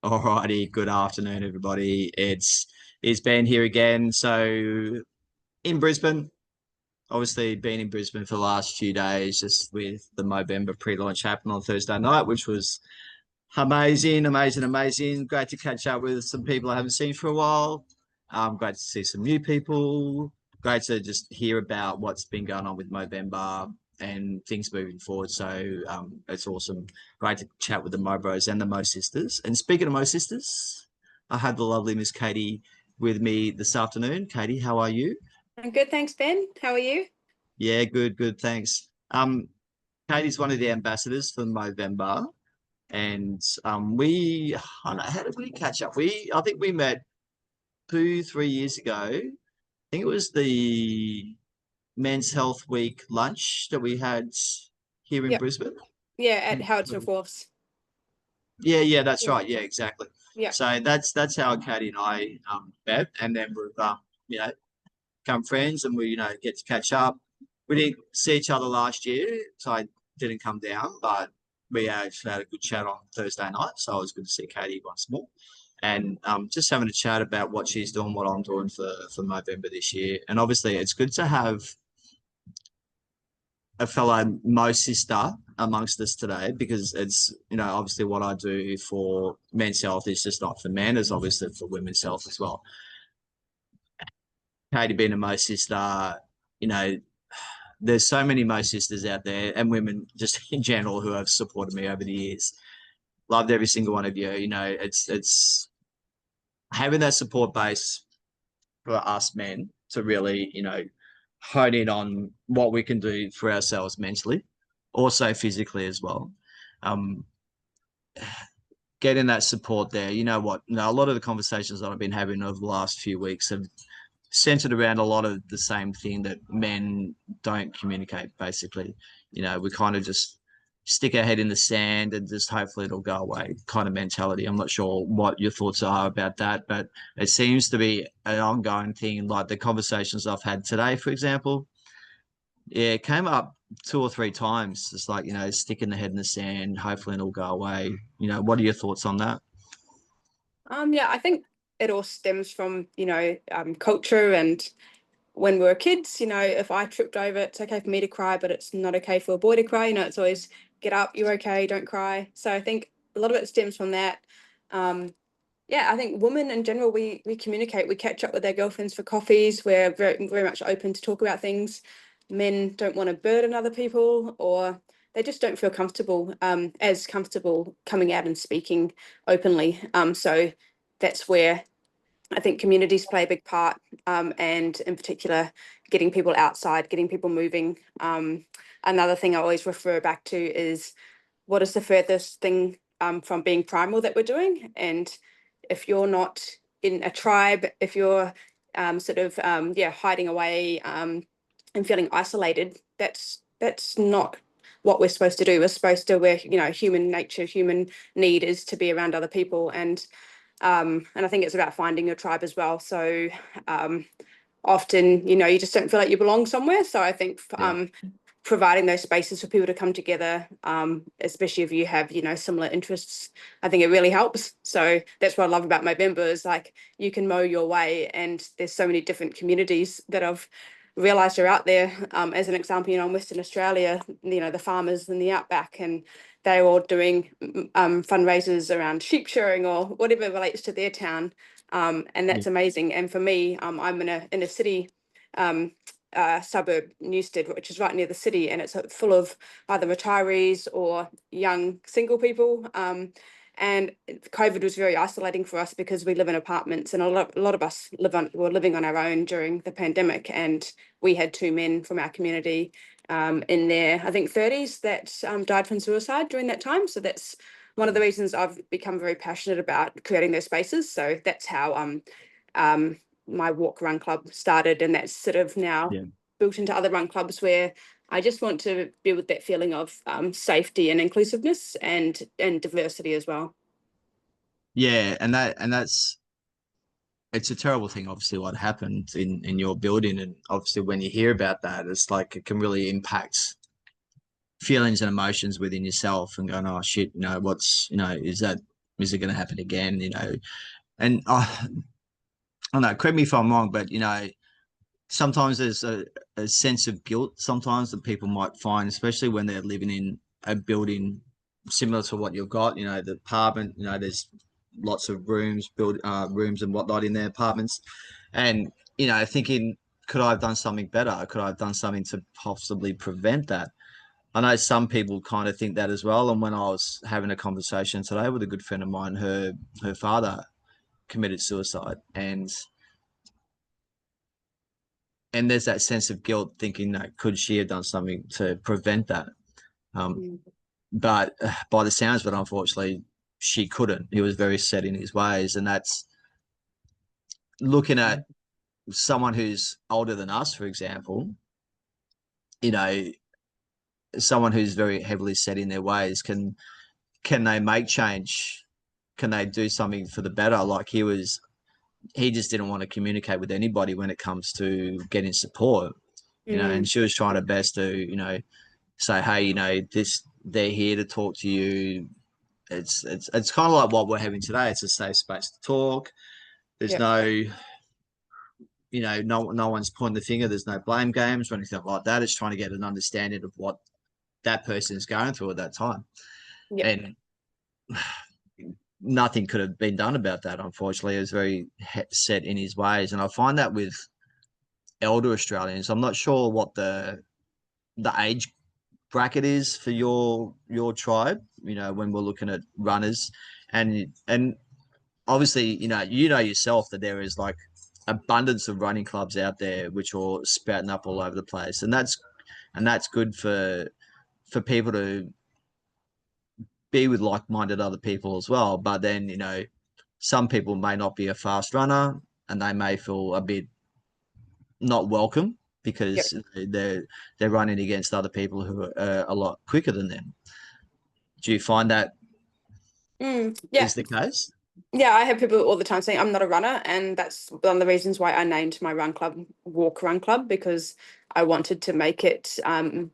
Alrighty, good afternoon, everybody. It's Ben here again. So in Brisbane, obviously been in Brisbane for the last few days, just with the Movember pre-launch happened on Thursday night, which was amazing, amazing, amazing. Great to catch up with some people I haven't seen for a while. Great to see some new people. Great to just hear about what's been going on with Movember and things moving forward. So it's awesome. Great to chat with the Mo Bros and the Mo Sisters. And speaking of Mo Sisters, I had the lovely Miss Katie with me this afternoon. Katie, how are you? I'm good, thanks, Ben. How are you? Yeah, good, good, thanks. Katie's one of the ambassadors for Movember, and I don't know, how did we catch up? I think we met 3 years ago. I think it was the Men's Health Week lunch that we had here in Yep. Brisbane. Yeah, at Howard's Wharfs. Yeah, yeah, that's Yeah. right. Yeah, exactly. Yeah. So that's how Katie and I met, and then we've you know become friends, and we get to catch up. We didn't see each other last year, so I didn't come down, but we actually had a good chat on Thursday night, so it was good to see Katie once more. And just having a chat about what she's doing, what I'm doing for November this year. And obviously, it's good to have a fellow Mo sister amongst us today because it's obviously what I do for men's health is just not for men, it's obviously for women's health as well. Katie being a Mo sister, you know, there's so many Mo sisters out there and women just in general who have supported me over the years. Loved every single one of you. It's having that support base for us men to really, hone in on what we can do for ourselves mentally, also physically as well. Um, Getting that support there. You know what? A lot of the conversations that I've been having over the last few weeks have centered around a lot of the same thing that men don't communicate, basically. We kind of just stick our head in the sand and just hopefully it'll go away kind of mentality. I'm not sure what your thoughts are about that, but it seems to be an ongoing thing. Like the conversations I've had today, for example, yeah, it came up two or three times. It's like, sticking the head in the sand, hopefully it'll go away. What are your thoughts on that? Yeah, I think it all stems from, culture and when we were kids, if I tripped over, it's okay for me to cry, but it's not okay for a boy to cry. It's always get up, you're okay, don't cry. So I think a lot of it stems from that. Yeah, I think women in general, we communicate, we catch up with their girlfriends for coffees. We're very, very much open to talk about things. Men don't want to burden other people, or they just don't feel comfortable, as comfortable coming out and speaking openly. So that's where I think communities play a big part, and in particular, getting people outside, getting people moving. Another thing I always refer back to is what is the furthest thing from being primal that we're doing? And if you're not in a tribe, if you're sort of hiding away and feeling isolated, that's not what we're supposed to do. We're supposed to, human nature, human need is to be around other people, and I think it's about finding your tribe as well. So often, you just don't feel like you belong somewhere. So I think Yeah. providing those spaces for people to come together, especially if you have, similar interests, I think it really helps. So that's what I love about Movember is like you can mow your way, and there's so many different communities that I've realised are out there. As an example, in Western Australia, the farmers in the outback, and they're all doing fundraisers around sheep shearing or whatever relates to their town, and Yeah. that's amazing. And for me, I'm in a city. Suburb, Newstead, which is right near the city, and it's full of either retirees or young single people. And COVID was very isolating for us because we live in apartments, and a lot of us were living on our own during the pandemic. And we had two men from our community in their, I think, 30s that died from suicide during that time. So that's one of the reasons I've become very passionate about creating those spaces. So that's how my walk run club started, and that's sort of now Yeah. built into other run clubs where I just want to build that feeling of safety and inclusiveness and diversity as well. Yeah, and that's it's a terrible thing, obviously, what happened in your building, and obviously when you hear about that, it's like it can really impact feelings and emotions within yourself, and going, oh shit, what's is that Is it going to happen again? And I don't know, correct me if I'm wrong, but sometimes there's a sense of guilt sometimes that people might find, especially when they're living in a building similar to what you've got, the apartment, there's lots of rooms and whatnot in their apartments. And, thinking, could I have done something better? Could I have done something to possibly prevent that? I know some people kind of think that as well. And when I was having a conversation today with a good friend of mine, her father committed suicide, and there's that sense of guilt thinking that could she have done something to prevent that. Um, Mm. but by the sounds of it, unfortunately, she couldn't. He was very set in his ways, and that's looking at someone who's older than us, for example. You know, someone who's very heavily set in their ways can they make change? Can they do something for the better? Like he just didn't want to communicate with anybody when it comes to getting support. And Mm. she was trying her best to say, hey, they're here to talk to you. It's kind of like what we're having today. It's a safe space to talk. There's Yeah. no no one's pointing the finger. There's no blame games or anything like that. It's trying to get an understanding of what that person is going through at that time, Yeah. and nothing could have been done about that. Unfortunately, he was very set in his ways, and I find that with elder Australians. I'm not sure what the age bracket is for your tribe. When we're looking at runners, and obviously, yourself that there is like abundance of running clubs out there which are sprouting up all over the place, and that's good for people to be with like-minded other people as well. But then some people may not be a fast runner, and they may feel a bit not welcome Yeah. because they're running against other people who are a lot quicker than them. Do you find that Yeah. is the case? Yeah, I have people all the time saying I'm not a runner, and that's one of the reasons why I named my run club Walk Run Club, because I wanted to make it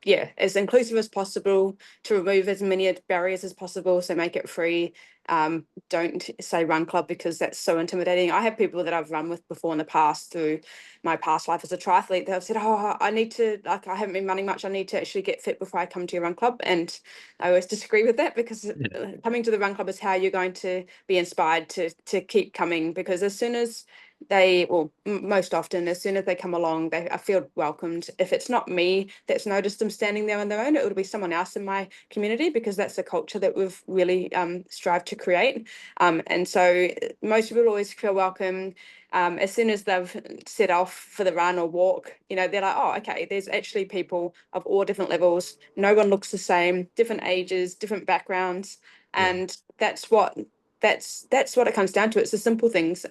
yeah, as inclusive as possible, to remove as many barriers as possible, so make it free. Don't say run club because that's so intimidating. I have people that I've run with before in the past through my past life as a triathlete that have said, "Oh, I need to, like, I haven't been running much. I need to actually get fit before I come to your run club." And I always disagree with that, because Yeah. coming to the run club is how you're going to be inspired to keep coming, because as soon as they, well, most often, as soon as they come along, they I feel welcomed. If it's not me that's noticed them standing there on their own, it would be someone else in my community, because that's the culture that we've really strived to create. And so most people always feel welcome. As soon as they've set off for the run or walk, they're like, oh, okay, there's actually people of all different levels. No one looks the same, different ages, different backgrounds. Yeah. And that's what it comes down to. It's the simple things.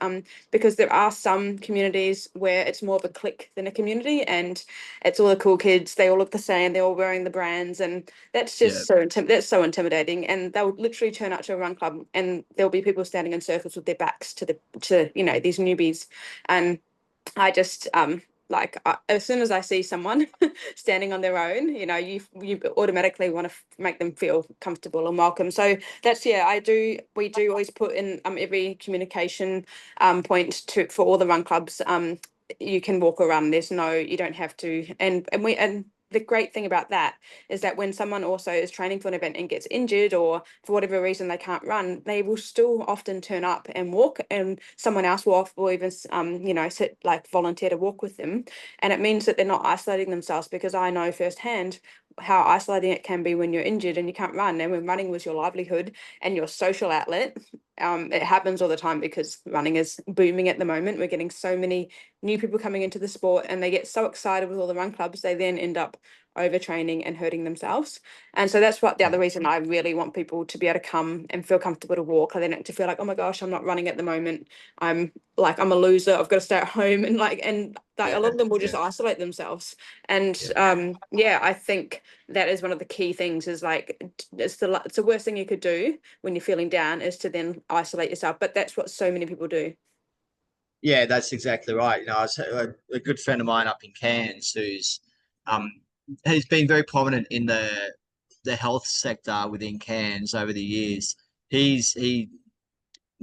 Because there are some communities where it's more of a clique than a community, and it's all the cool kids. They all look the same. They're all wearing the brands, and that's Yeah. just that's so intimidating. And they'll literally turn up to a run club, and there'll be people standing in circles with their backs to these newbies, and I just like as soon as I see someone standing on their own, you automatically want to make them feel comfortable and welcome. So that's, yeah, we do always put in every communication point to for all the run clubs. You can walk or run. You don't have to. And the great thing about that is that when someone also is training for an event and gets injured, or for whatever reason they can't run, they will still often turn up and walk, and someone else will even sit, like, volunteer to walk with them. And it means that they're not isolating themselves, because I know firsthand how isolating it can be when you're injured and you can't run, and when running was your livelihood and your social outlet. It happens all the time because running is booming at the moment. We're getting so many new people coming into the sport, and they get so excited with all the run clubs, they then end up overtraining and hurting themselves. And so that's what the other reason I really want people to be able to come and feel comfortable to walk. I then to feel like, oh my gosh, I'm not running at the moment. I'm a loser. I've got to stay at home, and a lot Yeah. of them will just Yeah. isolate themselves. And Yeah. yeah, I think that is one of the key things, is like it's the worst thing you could do when you're feeling down, is to then isolate yourself. But that's what so many people do. Yeah, that's exactly right. I was a good friend of mine up in Cairns who's um has been very prominent in the health sector within Cairns over the years. He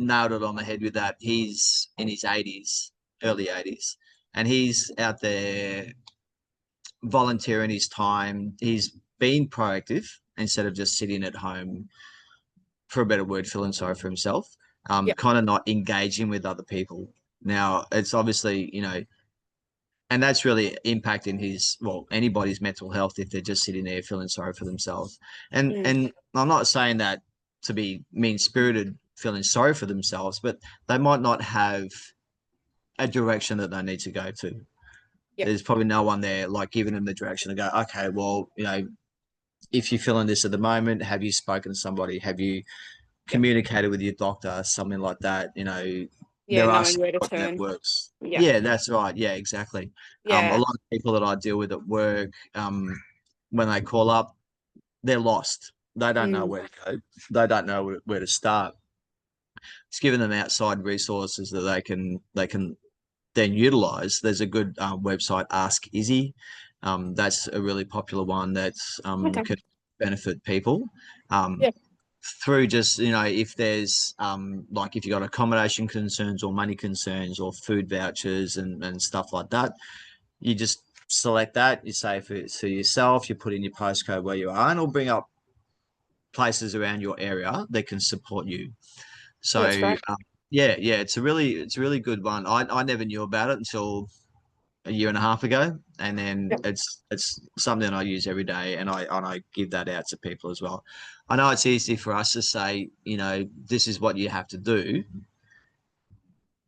nailed it on the head with that. He's in his 80s, early 80s, and he's out there volunteering his time. He's being proactive instead of just sitting at home, for a better word, feeling sorry for himself, Yeah. kind of not engaging with other people. Now, it's obviously, and that's really impacting his, well, anybody's mental health if they're just sitting there feeling sorry for themselves. And Mm. and I'm not saying that to be mean spirited, feeling sorry for themselves, but they might not have a direction that they need to go to. Yeah. There's probably no one there like giving them the direction to go, okay, well, if you're feeling this at the moment, have you spoken to somebody? Have you Yeah. communicated with your doctor? Something like that. Yeah. There are Knowing where to support turn. networks. Yeah. Yeah, that's right. Yeah, exactly. A Yeah. lot of people that I deal with at work, when they call up, they're lost. They don't know Mm. where to go. They don't know where to start. It's giving them outside resources that they can then utilize. There's a good website, Ask Izzy. That's a really popular one that Okay. can benefit people. Um, Yeah. through just if there's like if you got accommodation concerns or money concerns or food vouchers and stuff like that, you just select that. You say for yourself, you put in your postcode where you are, and it'll bring up places around your area that can support you. Yeah. That's So great. yeah, it's a really good one. I never knew about it until a year and a half ago, and then Yeah. it's something I use every day, and I give that out to people as well. I know it's easy for us to say, this is what you have to do.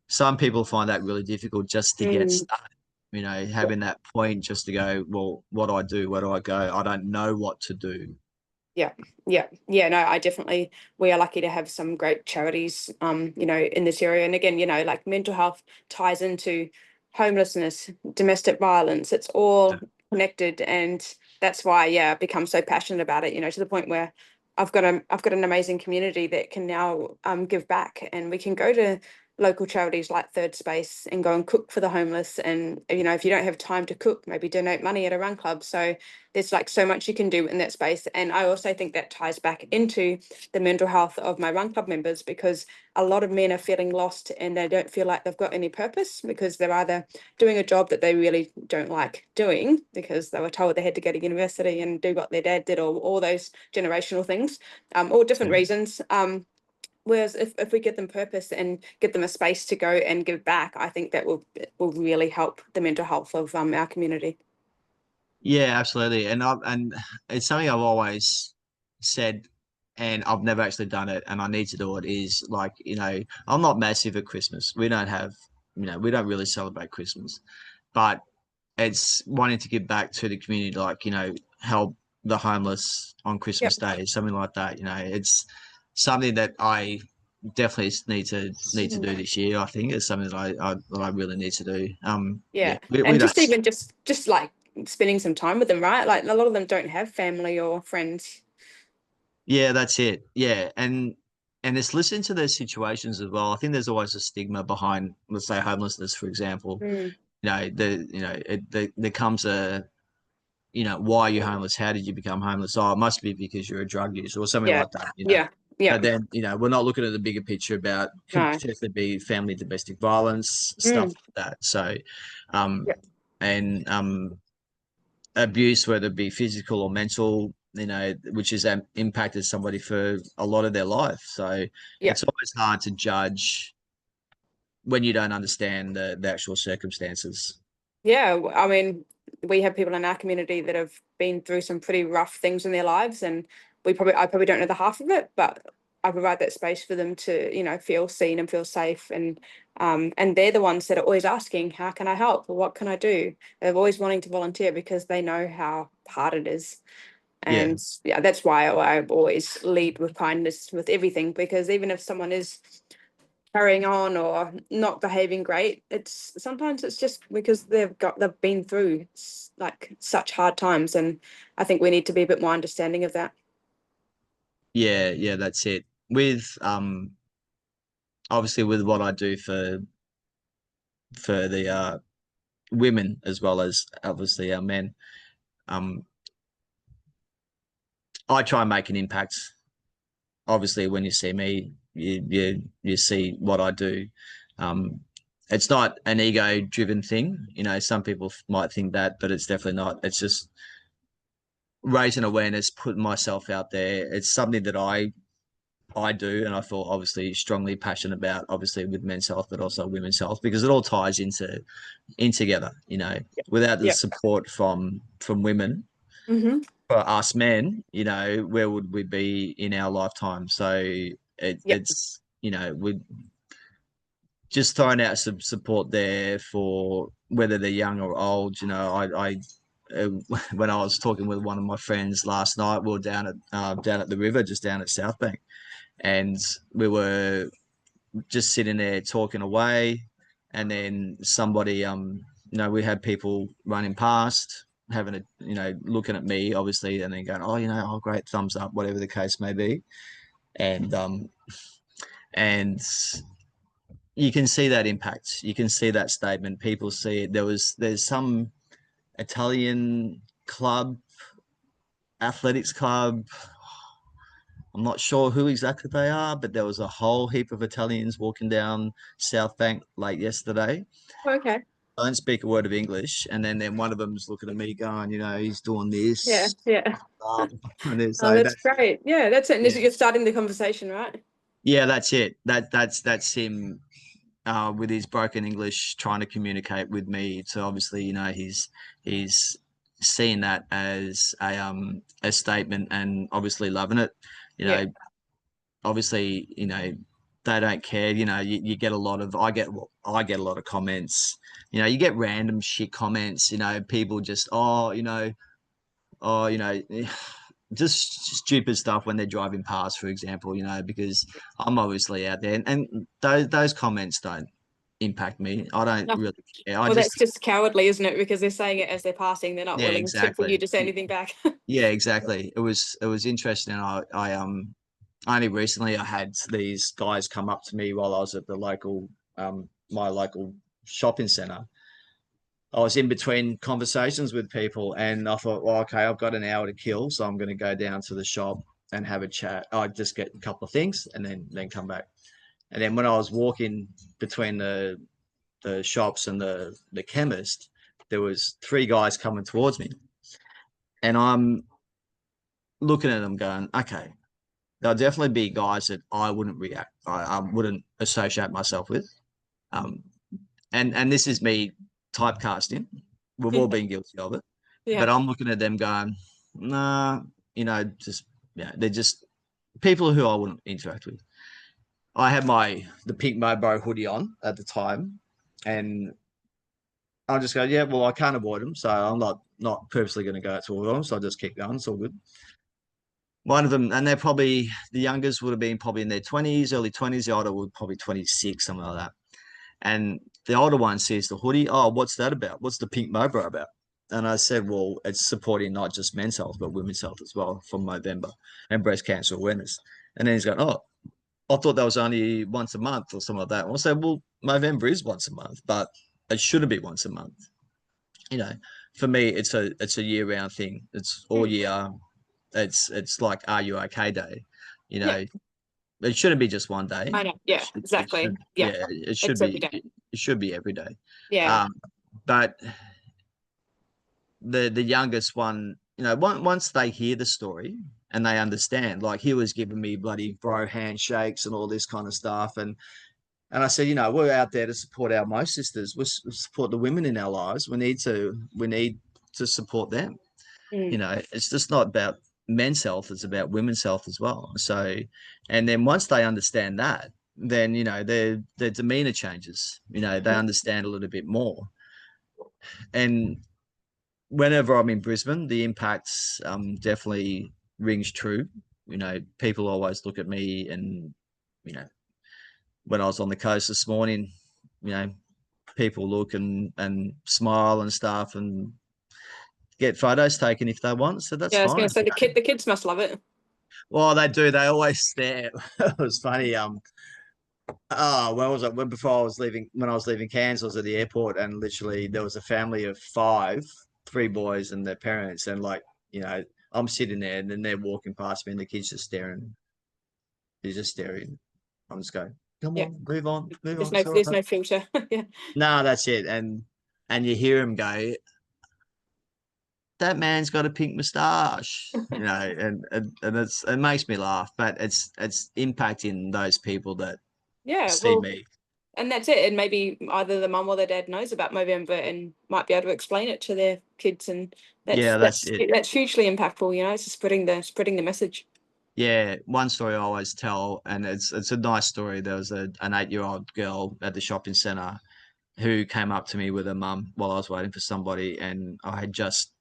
Some people find that really difficult just to get Mm. started. Having that point just to go, well, what do I do? Where do I go? I don't know what to do. Yeah, yeah, yeah. No, I definitely, we are lucky to have some great charities, in this area. And again, like mental health ties into homelessness, domestic violence. It's all connected, and that's why, yeah, I've become so passionate about it. To the point where I've got an amazing community that can now give back, and we can go to local charities like Third Space and go and cook for the homeless. And if you don't have time to cook, maybe donate money at a run club. So there's like so much you can do in that space. And I also think that ties back into the mental health of my run club members, because a lot of men are feeling lost and they don't feel like they've got any purpose, because they're either doing a job that they really don't like doing because they were told they had to go to university and do what their dad did, or all those generational things, all different reasons. Whereas if we give them purpose and give them a space to go and give back, I think that will really help the mental health of our community. Yeah, absolutely. And it's something I've always said, and I've never actually done it, and I need to do it. Is like, I'm not massive at Christmas. We don't really celebrate Christmas, but it's wanting to give back to the community, like, help the homeless on Christmas Yep. Day, something like that. It's something that I definitely need to do this year. I think it's something that I really need to do. Yeah, Yeah. we And don't. just like spending some time with them, right? Like a lot of them don't have family or friends. Yeah, that's it. Yeah, and it's listening to their situations as well. I think there's always a stigma behind, let's say, homelessness, for example. Mm. There comes a, why are you homeless? How did you become homeless? Oh, it must be because you're a drug user or something Yeah. like that. Yeah. Yeah. But then, we're not looking at the bigger picture about could No. potentially be family domestic violence, stuff Mm. like that. So, um, Yeah. and abuse, whether it be physical or mental, which has impacted somebody for a lot of their life. So Yeah. it's always hard to judge when you don't understand the actual circumstances. Yeah. I mean, we have people in our community that have been through some pretty rough things in their lives, and I probably don't know the half of it, but I provide that space for them to, feel seen and feel safe. And they're the ones that are always asking, how can I help? Or what can I do? They're always wanting to volunteer because they know how hard it is. Yeah. And yeah, that's why I always lead with kindness with everything, because even if someone is carrying on or not behaving great, it's sometimes it's just because they've been through like such hard times. And I think we need to be a bit more understanding of that. Yeah, that's it. With obviously with what I do for the women as well as obviously our men, um, I try and make an impact obviously when you see me, you see what I do. Um, it's not an ego driven thing. You know, some people might think that, but it's definitely not. It's just raising awareness, putting myself out there. It's something that I do, and I feel obviously strongly passionate about, obviously with men's health, but also women's health, because it all ties in together. You know, without the Yeah. support from women, Mm-hmm. for us men, you know, where would we be in our lifetime? So Yeah. it's, you know, we just throwing out some support there for whether they're young or old. You know, uh, when I was talking with one of my friends last night, we were down at the river, just down at South Bank, and we were just sitting there talking away, and then somebody, you know, we had people running past, having a, you know, looking at me, obviously, and then going, oh, you know, oh, great, thumbs up, whatever the case may be, and you can see that impact. You can see that statement. People see it. There's some Italian club, athletics club. I'm not sure who exactly they are, but there was a whole heap of Italians walking down South Bank late yesterday. Okay. I don't speak a word of English, and then one of them's looking at me, going, you know, he's doing Yeah. this, Yeah. and then, Oh, so that's that's great. Yeah, that's it. And yeah, you're starting the conversation, right? yeah, that's it. That's him with his broken English trying to communicate with me. So obviously, you know, he's seeing that as a statement, and obviously loving it. You Yeah. know, obviously, you know, they don't care. You know, you get a lot of I get a lot of comments. You know, you get random shit comments. You know, people just you know, just stupid stuff when they're driving past, for example. You know, because I'm obviously out there, and those comments don't impact me. I don't No. really care. I Well, that's just just cowardly, isn't it? Because they're saying it as they're passing. They're not yeah, willing to for you exactly. to say anything back. Yeah, exactly. It was interesting. I only recently I had these guys come up to me while I was at the local my local shopping center. I was in between conversations with people, and I thought, well, okay, I've got an hour to kill, so I'm going to go down to the shop and have a chat. I just get a couple of things and then come back. And then when I was walking between the shops and the chemist, there was three guys coming towards me, and I'm looking at them going, okay, there'll definitely be guys that I wouldn't react, I wouldn't associate myself with. Um, and this is me typecasting. We've all Yeah. been guilty of it, but Yeah. I'm looking at them going, nah, you know, just yeah, they're just people who I wouldn't interact with. I had the pink Mobo hoodie on at the time, and I'll just go, yeah, well, I can't avoid them, so I'm not purposely going to go to all of them, so I'll just keep going. It's all good. One of them, and they're probably the youngest would have been probably in their 20s, early 20s. The older would probably 26, something like that. And the older one says the hoodie, oh, what's that about? What's the pink Mobra about? And I said, well, it's supporting not just men's health, but women's health as well from Movember and breast cancer awareness. And then he's going, oh, I thought that was only once a month or something like that. And I said, well, Movember is once a month, but it shouldn't be once a month. You know, for me, it's a year round thing. It's all Mm. year. It's like Are You Okay Day. You Yeah. know, it shouldn't be just one day. I know. Yeah. It Exactly. should Yeah. yeah, It's every day. it should be every day. Yeah. Um, but the youngest one, you know, once they hear the story and they understand, like he was giving me bloody bro handshakes and all this kind of stuff, and I said, you know, we're out there to support our Mo sisters. We support the women in our lives. We need to support them. You Mm. know, it's just not about men's health; it's about women's health as well. So, and then once they understand that, then you know their demeanor changes. You know, they understand a little bit more. And whenever I'm in Brisbane, the impacts definitely rings true. You know, people always look at me, and you know, when I was on the coast this morning, you know, people look and smile and stuff and get photos taken if they want. So that's Yeah. I was going fine. to say the kids must love it. Well, they do. They always stare. It was funny. Oh, when was it? When before when I was leaving Cairns, I was at the airport, and literally there was a family of five, three boys and their parents, and like you know, I'm sitting there, and then they're walking past me, and the kids just staring. He's just staring. I'm just going, come Yeah. on, move on, move There's on. no It's all there's right. no filter. Yeah. No, that's it. And you hear him go, that man's got a pink moustache, and it makes me laugh, but it's impacting those people that Yeah. see Well, me. and that's it. And maybe either the mum or the dad knows about Movember and might be able to explain it to their kids, and Yeah, that's it. that's hugely impactful. You know, it's spreading the message. Yeah, one story I always tell, and it's a nice story. There was an 8-year-old girl at the shopping center who came up to me with her mum while I was waiting for somebody, and I had just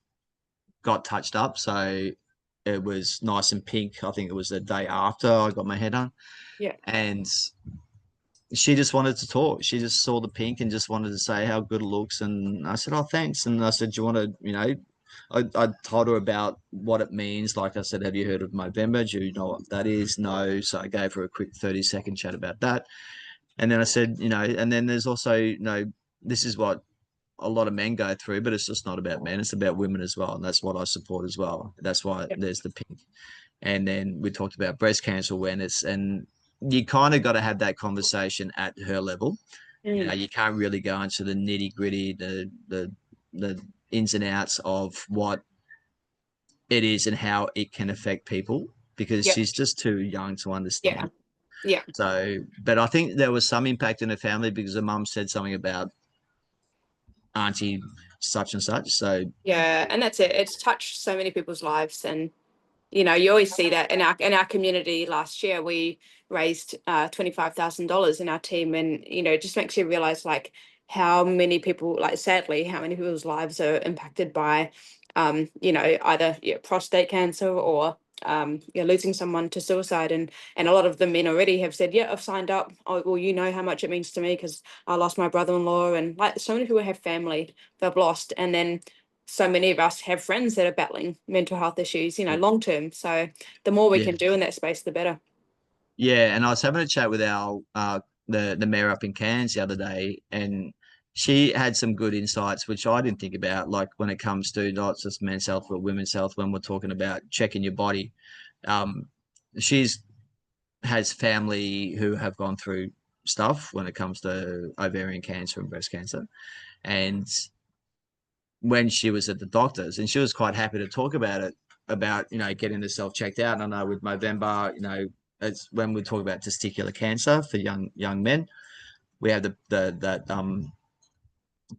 got touched up, so it was nice and pink. I think it was the day after I got my hair done, Yeah. and she just wanted to talk. She just saw the pink and just wanted to say how good it looks. And I said, "Oh, thanks." And I said, "Do you want to, I told her about what it means. Like I said, have you heard of Movember? Do you know what that is? No. So I gave her a quick 30-second chat about that. And then I said, and then there's also, this is what a lot of men go through, but it's just not about men. It's about women as well. And that's what I support as well. That's why Yeah. there's the pink. And then we talked about breast cancer awareness, and you kind of got to have that conversation at her level. Mm. You can't really go into the nitty gritty, the ins and outs of what it is and how it can affect people, because Yeah. she's just too young to Yeah. understand. Yeah. So, but I think there was some impact in her family because her mum said something about auntie such and such. So, Yeah. And that's it. It's touched so many people's lives, and you know, you always see that in our community. Last year we raised $25,000 in our team, and you know, it just makes you realize like how many people, like sadly, how many people's lives are impacted by you know, either prostate cancer or losing someone to suicide. And a lot of the men already have said, yeah, I've signed up. Oh, well, you know how much it means to me because I lost my brother-in-law, and like so many people have family they've lost, and then so many of us have friends that are battling mental health issues, you know, long term. So the more we yeah. can do in that space, the better. Yeah, and I was having a chat with our the mayor up in Cairns the other day, and she had some good insights which I didn't think about. Like when it comes to not just men's health but women's health, when we're talking about checking your body, um, she's has family who have gone through stuff when it comes to ovarian cancer and breast cancer, and when she was at the doctor's, and she was quite happy to talk about it, about getting herself checked out. And I know with Movember, it's when we talk about testicular cancer for young men, we have the that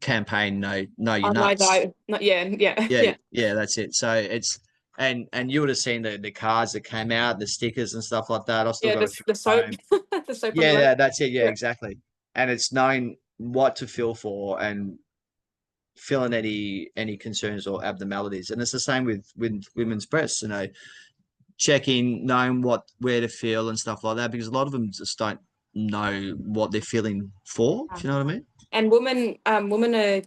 campaign, know your Oh no, nuts. no, not yeah, yeah, Yeah, yeah, yeah, that's it. So it's and you would have seen the cards that came out, the stickers and stuff like that. I still yeah. got a few The at soap, home. the soap on the Yeah, road. that's it. Yeah, Yeah, exactly. And it's knowing what to feel for and feeling any concerns or abnormalities. And it's the same with women's breasts, checking, knowing where to feel and stuff like that, because a lot of them just don't know what they're feeling for. Do you know what I mean? and women are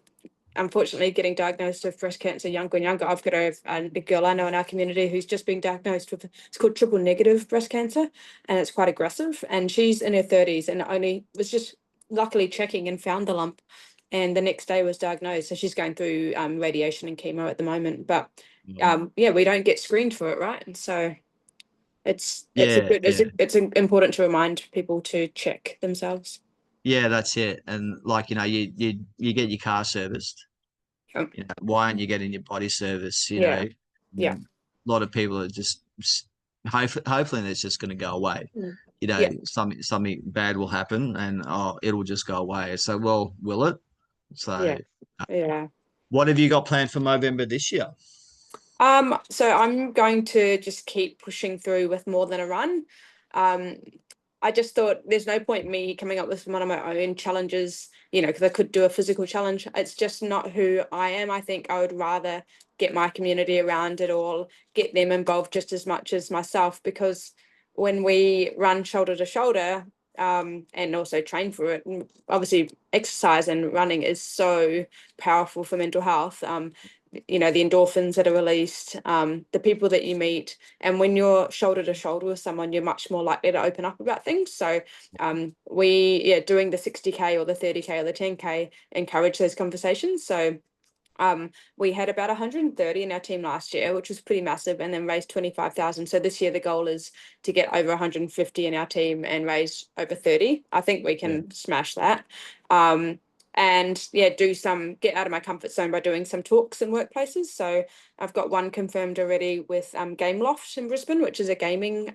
unfortunately getting diagnosed with breast cancer younger and younger. I've got a girl I know in our community who's just been diagnosed with, it's called triple negative breast cancer, and it's quite aggressive. And she's in her 30s and only was just luckily checking and found the lump, and the next day was diagnosed. So she's going through radiation and chemo at the moment. But yeah, we don't get screened for it, right? And so it's a Yeah, good yeah, important to remind people to check themselves. yeah. That's it. And like you get your car serviced. Um, Why aren't you getting your body service? yeah, A yeah, lot of people are just hopefully it's just going to go away. mm, yeah, Something bad will happen, and it'll just go away. So, well, will it? So, yeah, yeah. what have you got planned for Movember this year? So I'm going to just keep pushing through with more than a run. Um, I just thought there's no point me coming up with one of my own challenges, you know, because I could do a physical challenge. It's just not who I am. I think I would rather get my community around it all, get them involved just as much as myself, because when we run shoulder to shoulder, and also train for it, and obviously exercise and running is so powerful for mental health. You know, the endorphins that are released, the people that you meet, and when you're shoulder to shoulder with someone, you're much more likely to open up about things. So we doing the 60K or the 30K or the 10K encourage those conversations. So We had about 130 in our team last year, which was pretty massive, and then raised 25,000. So this year the goal is to get over 150 in our team and raise over 30. I think we can smash that. And yeah, get out of my comfort zone by doing some talks in workplaces. So I've got one confirmed already with Game Loft in Brisbane, which is a gaming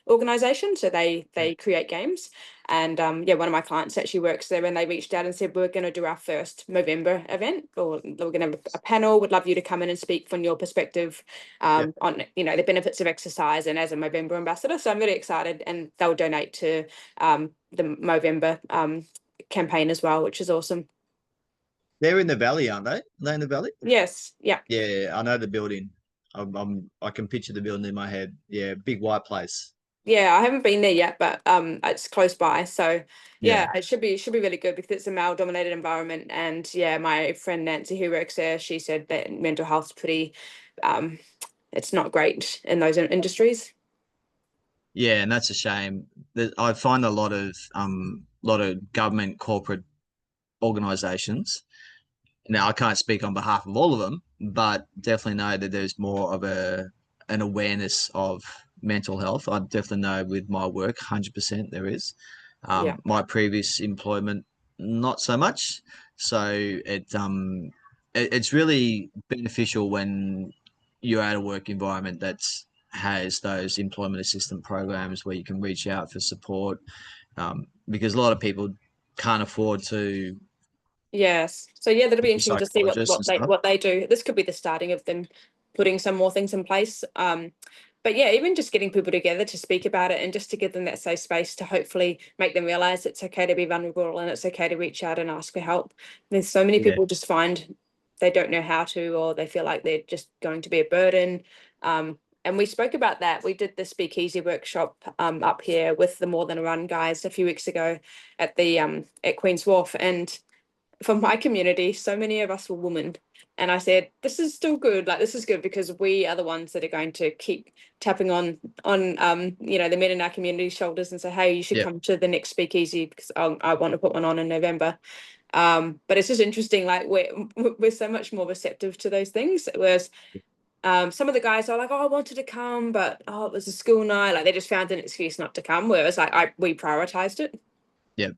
organization. So they create games. And yeah, one of my clients actually works there, and they reached out and said, we're going to do our first Movember event, or we're going to have a panel. Would love you to come in and speak from your perspective on, the benefits of exercise and as a Movember ambassador. So I'm really excited, and they'll donate to the Movember campaign as well, which is awesome. They're in the valley, aren't they? Are they in the valley? Yes. Yeah. Yeah, I know the building. I can picture the building in my head. Yeah, big white place. Yeah, I haven't been there yet, but it's close by. So Yeah. yeah, it should be really good because it's a male dominated environment. And yeah, my friend Nancy who works there, she said that mental health's pretty it's not great in those industries. Yeah, and that's a shame. I find a lot of government corporate organizations. Now I can't speak on behalf of all of them, but definitely know that there's more of an awareness of mental health. I definitely know with my work, 100% there is. Yeah. My previous employment, not so much. So it's really beneficial when you're at a work environment that's has those employment assistance programs where you can reach out for support, because a lot of people can't afford to Yes. So yeah, that'll be interesting to see psychologists and stuff. what they do. This could be the starting of them putting some more things in place. But yeah, even just getting people together to speak about it and just to give them that safe space to hopefully make them realize it's okay to be vulnerable and it's okay to reach out and ask for help. There's so many Yeah, people just find they don't know how to, or they feel like they're just going to be a burden. And we spoke about that. We did the speakeasy workshop up here with the More Than a Run guys a few weeks ago at the at Queen's Wharf, and for my community, so many of us were women. And I said, this is still good. Like, this is good because we are the ones that are going to keep tapping on the men in our community shoulders and say, hey, you should yeah, come to the next speakeasy because I want to put one on in November. But it's just interesting, like we're so much more receptive to those things. Whereas some of the guys are like, oh, I wanted to come, but it was a school night. Like they just found an excuse not to come. Whereas like we prioritized it. yeah,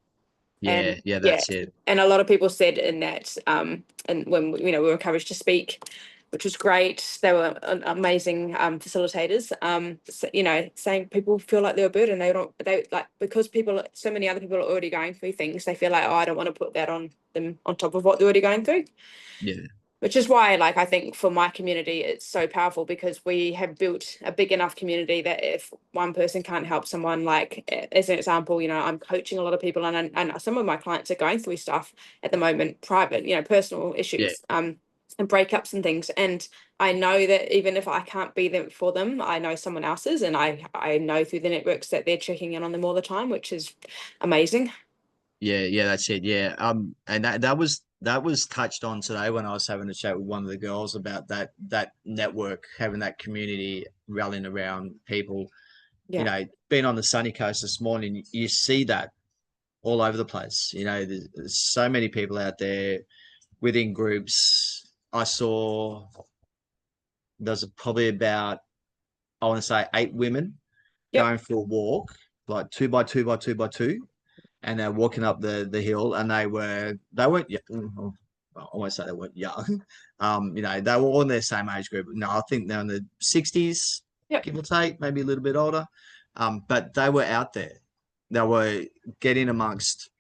And yeah. yeah, That's it. and a lot of people said in that and when we were encouraged to speak, which was great. They were amazing facilitators, saying people feel like they're a burden. They like, because so many other people are already going through things, they feel like, oh, I don't want to put that on them on top of what they're already going through. Yeah, Which is why, like, I think for my community, it's so powerful because we have built a big enough community that if one person can't help someone, like, as an example, I'm coaching a lot of people, and some of my clients are going through stuff at the moment, private, personal yeah, issues, and breakups and things. And I know that even if I can't be there for them, I know someone else's, and I know through the networks that they're checking in on them all the time, which is amazing. yeah. That's it. Yeah. And that was touched on today when I was having a chat with one of the girls about that network, having that community rallying around people. Yeah. Being on the sunny coast this morning, you see that all over the place. There's so many people out there within groups. I saw there's probably about, I want to say, 8 women Yep. going for a walk, like two by two by two by two, and they're walking up the hill, and they weren't young. I won't say they weren't young. They were all in their same age group. No, I think they're in the 60s, Yep. give or take, maybe a little bit older. But they were out there. They were getting amongst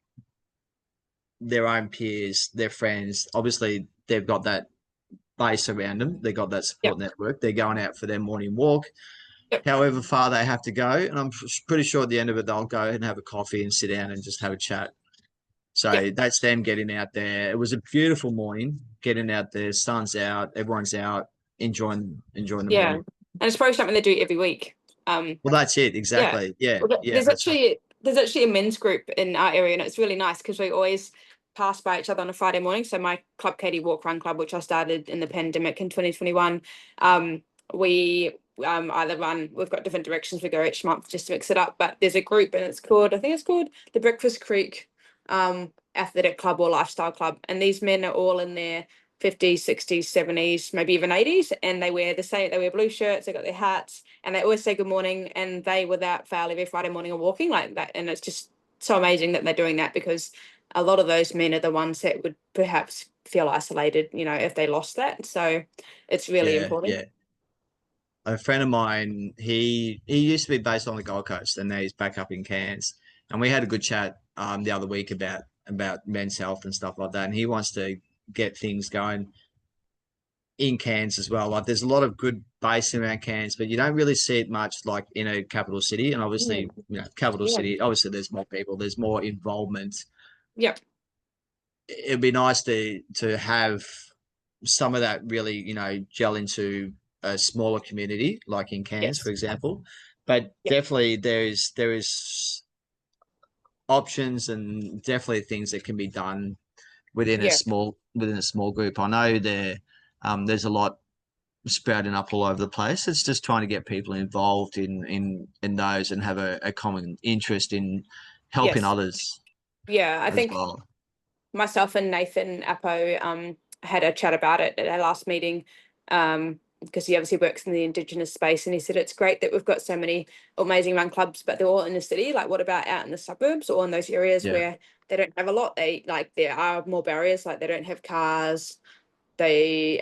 their own peers, their friends. Obviously, they've got that base around them. They've got that support Yep. network. They're going out for their morning walk, Yep. however far they have to go. And I'm pretty sure at the end of it, they'll go and have a coffee and sit down and just have a chat. Yep. So that's them getting out there. It was a beautiful morning, getting out there, sun's out, everyone's out, enjoying the Yeah. morning. And it's probably something they do every week. Well, that's it. Yeah. Exactly. Yeah. Well, Yeah. That's right. there's actually a men's group in our area, and it's really nice because we always pass by each other on a Friday morning. So my club, Katie Walk Run Club, which I started in the pandemic in 2021, we either run. We've got different directions we go each month just to mix it up. But there's a group, and I think it's called the Breakfast Creek Athletic Club or Lifestyle Club, and these men are all in there 50s, 60s, 70s, maybe even 80s, and they wear the same, they wear blue shirts, they got their hats, and they always say good morning, and they without fail every Friday morning are walking like that. And it's just so amazing that they're doing that, because a lot of those men are the ones that would perhaps feel isolated, if they lost that. So it's really Yeah, important. yeah. A friend of mine, he used to be based on the Gold Coast, and now he's back up in Cairns. And we had a good chat the other week about men's health and stuff like that. And he wants to get things going in Cairns as well. Like there's a lot of good base around Cairns, but you don't really see it much like in a capital city. And obviously, Mm, capital yeah. city, obviously there's more people, there's more involvement. Yep. It'd be nice to have some of that really, gel into a smaller community, like in Cairns, for Yes. example. But Yep. definitely there is options and definitely things that can be done Yeah. within a small group. I know there's a lot sprouting up all over the place. It's just trying to get people involved in those and have a common interest in helping Yes. others Yeah. I as think well. myself and Nathan Appo had a chat about it at our last meeting, because he obviously works in the Indigenous space, and he said it's great that we've got so many amazing run clubs, but they're all in the city. Like, what about out in the suburbs or in those areas Yeah, where they don't have a lot? There are more barriers, like they don't have cars, they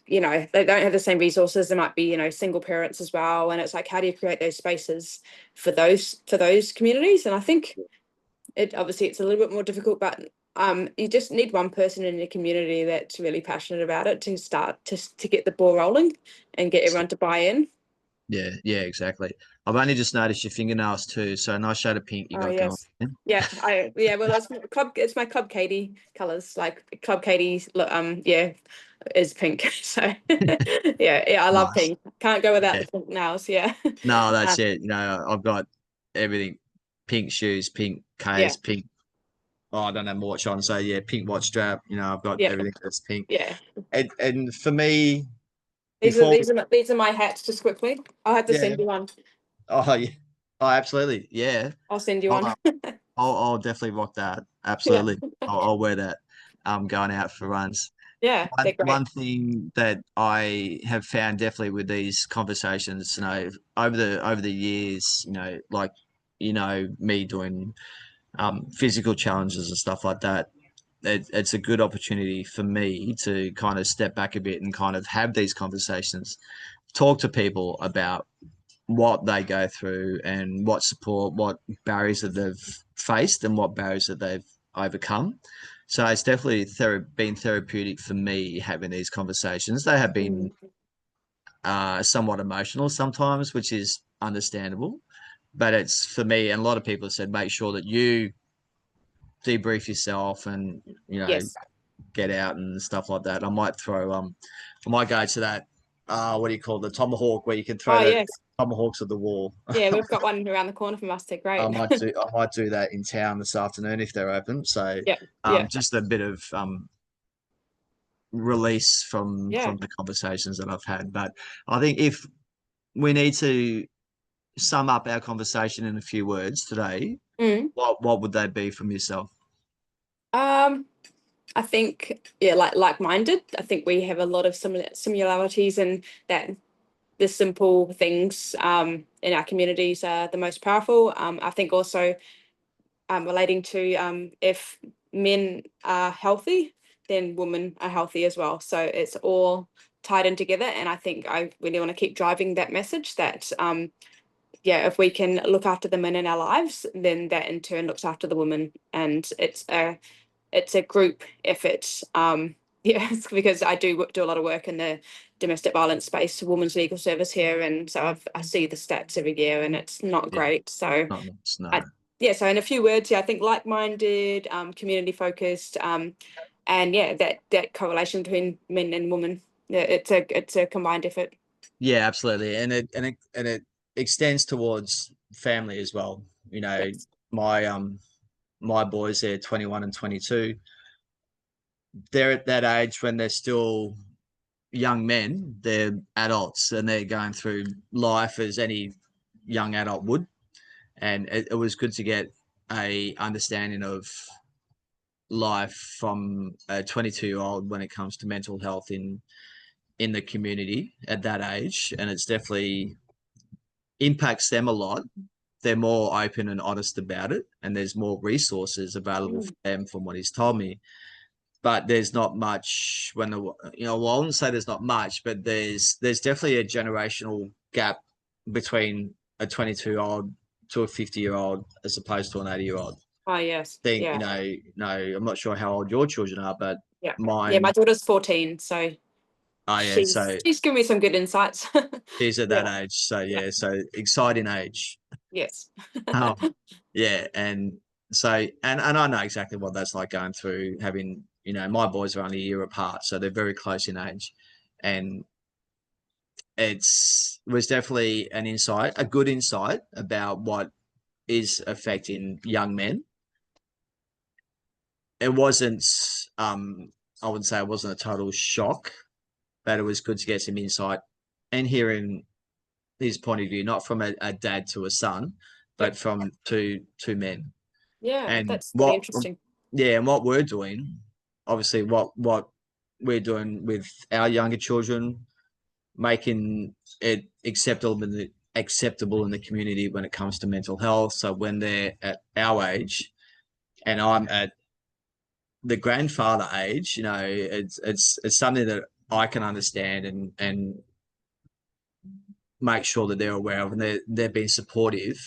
they don't have the same resources. There might be single parents as well, and it's like, how do you create those spaces for those communities? And I think it's a little bit more difficult, but you just need one person in your community that's really passionate about it to start to get the ball rolling and get everyone to buy in. yeah, yeah, exactly. I've only just noticed your fingernails too. So nice shade of pink you Oh got going. yes. Yeah, well, it's my Club Katie colors. Like Club Katie's yeah, is pink. So yeah, I love Nice. pink. Can't go without Yeah. the pink nails. Yeah. No, that's um, it. I've got everything: pink shoes, pink yeah, case, pink. Oh, I don't have my watch on, so yeah, pink watch strap. I've got yeah, everything that's pink. yeah. And for me, These are before, these are my, these are my hats. Just quickly, I'll have to yeah, send you one. oh yeah, oh absolutely, yeah. I'll send you I'll, one. I'll definitely rock that. Yeah, Absolutely, I'll wear that. Going out for runs. yeah, One they're great. one thing that I have found definitely with these conversations, over the years, like me doing physical challenges and stuff like that. It's a good opportunity for me to kind of step back a bit and kind of have these conversations, talk to people about what they go through and what support, what barriers that they've faced, and what barriers that they've overcome. So it's definitely been therapeutic for me having these conversations. They have been Mm. somewhat emotional sometimes, which is understandable. But it's for me, and a lot of people have said, make sure that you debrief yourself and Yes. get out and stuff like that. I might go to that what do you call it, the tomahawk, where you can throw Oh the yes. tomahawks at the wall. Yeah, we've got one around the corner from us. They're great. I might do that in town this afternoon if they're open. So Yeah. Yeah. just a bit of release Yeah. from the conversations that I've had. But I think if we need to sum up our conversation in a few words today, Mm. what would they be from yourself? Um, I think, yeah, like-minded. I think we have a lot of similarities, and that the simple things in our communities are the most powerful. I think also relating to if men are healthy, then women are healthy as well. So it's all tied in together. And I think I really want to keep driving that message that yeah, if we can look after the men in our lives, then that in turn looks after the women, and it's a group effort. Yeah, because I do a lot of work in the domestic violence space, women's legal service here, and so I see the stats every year, and it's not Yeah, great. So, not much, no. I yeah, so in a few words, yeah, I think like-minded, community focused, and yeah, that correlation between men and women. Yeah, it's a combined effort. Yeah, absolutely, and it extends towards family as well. Yes. My my boys, they're 21 and 22. They're at that age when they're still young men. They're adults and they're going through life as any young adult would. And it was good to get a understanding of life from a 22-year-old when it comes to mental health in the community at that age, and it's definitely impacts them a lot. They're more open and honest about it, and there's more resources available for Mm. them from what he's told me. But there's not much when the well, I wouldn't say there's not much, but there's definitely a generational gap between a 22-year-old to a 50-year-old as opposed to an 80-year-old. Oh, yes. Think, Yeah. no, I'm not sure how old your children are, but Yeah. Yeah. My mine, daughter's 14, so oh yeah, so she's given me some good insights. she's at that Yeah. age. So Yeah. yeah, so exciting age. Yes. Yeah, and so and I know exactly what that's like going through having, my boys are only a year apart, so they're very close in age. And was definitely an insight, a good insight about what is affecting young men. It wasn't I would say it wasn't a total shock, but it was good to get some insight and hearing his point of view, not from a dad to a son, but Yep. from two men. Yeah, And that's really interesting. yeah, and what we're doing, obviously what we're doing with our younger children, making it acceptable in the community when it comes to mental health. So when they're at our age and I'm at the grandfather age, it's something that I can understand and make sure that they're aware of, and they're being supportive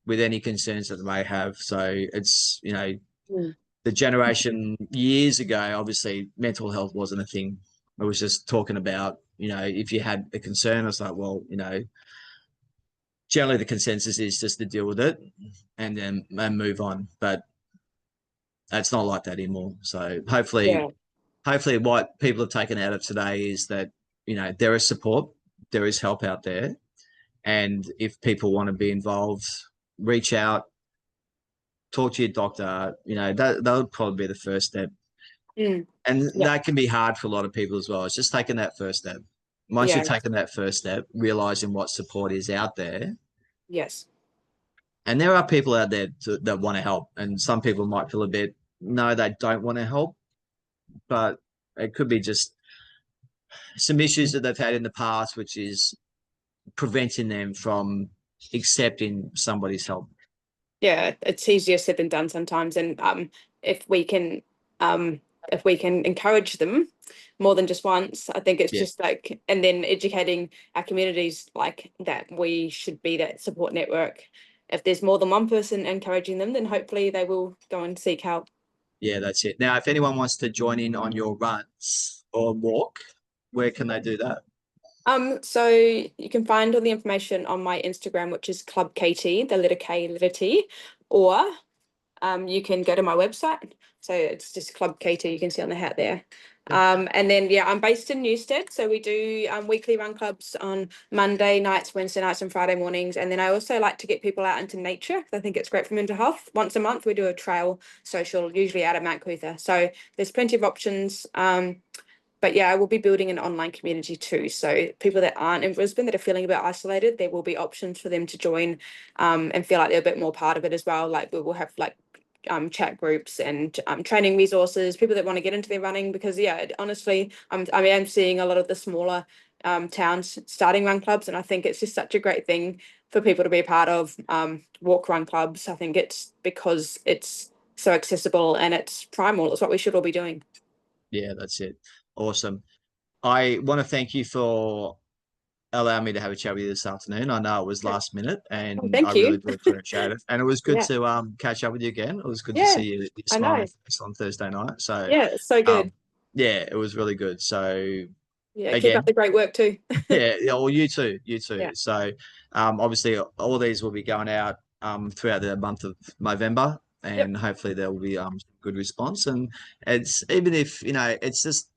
with any concerns that they may have. So it's, Mm. the generation years ago, obviously mental health wasn't a thing. It was just talking about, if you had a concern, it's like, well, generally the consensus is just to deal with it and move on. But it's not like that anymore. So Yeah. hopefully what people have taken out of today is that, there is support, there is help out there. And if people want to be involved, reach out, talk to your doctor, that would probably be the first step. Mm. And Yeah. that can be hard for a lot of people as well. It's just taking that first step. Once Yeah. you've taken that first step, realizing what support is out there, Yes. and there are people out there that want to help, and some people might feel a bit, no, they don't want to help, but it could be just some issues that they've had in the past, which is preventing them from accepting somebody's help. Yeah, it's easier said than done sometimes. And if we can um if we can encourage them more than just once, I think it's Yeah, just like, and then educating our communities like that we should be that support network. If there's more than one person encouraging them, then hopefully they will go and seek help. yeah, that's it. Now, if anyone wants to join in on your runs or walk, where can they do that? So you can find all the information on my Instagram, which is Club Katie, the letter K, letter T, or you can go to my website. So it's just Club Katie, you can see on the hat there. Yep. And then, yeah, I'm based in Newstead. So we do weekly run clubs on Monday nights, Wednesday nights, and Friday mornings. And then I also like to get people out into nature because I think it's great for mental health. Once a month, we do a trail social, usually out of Mount Cootha. So there's plenty of options. But yeah, I will be building an online community too. So people that aren't in Brisbane that are feeling a bit isolated, there will be options for them to join and feel like they're a bit more part of it as well. Like we will have like chat groups and training resources, people that want to get into their running, because yeah, honestly, I am seeing a lot of the smaller towns starting run clubs, and I think it's just such a great thing for people to be a part of. Walk run clubs, I think it's because it's so accessible and it's primal. It's what we should all be doing. Yeah, that's it. Awesome. I want to thank you for allowing me to have a chat with you this afternoon. I know it was last minute Well, and I thank really you. do appreciate it. And it was good Yeah, to catch up with you again. It was good to yeah, see you I smiling know. face on Thursday night. So Yeah, it's so good. yeah, it was really good. So Yeah, keep up again, the great work too. yeah, well, you too, you too. Yeah. So obviously all these will be going out throughout the month of November, Yep. and hopefully there will be good response. And it's, even if it's just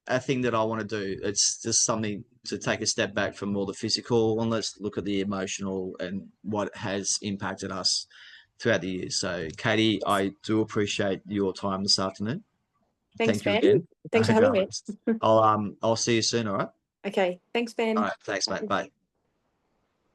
a thing that I want to do. It's just something to take a step back from all the physical and let's look at the emotional and what has impacted us throughout the years. So, Katie, I do appreciate your time this afternoon. Thanks, Thank you Ben. again. No Thanks for having me. dramas. I'll see you soon. All right. Okay. Thanks, All Ben. right. Thanks, mate. Bye.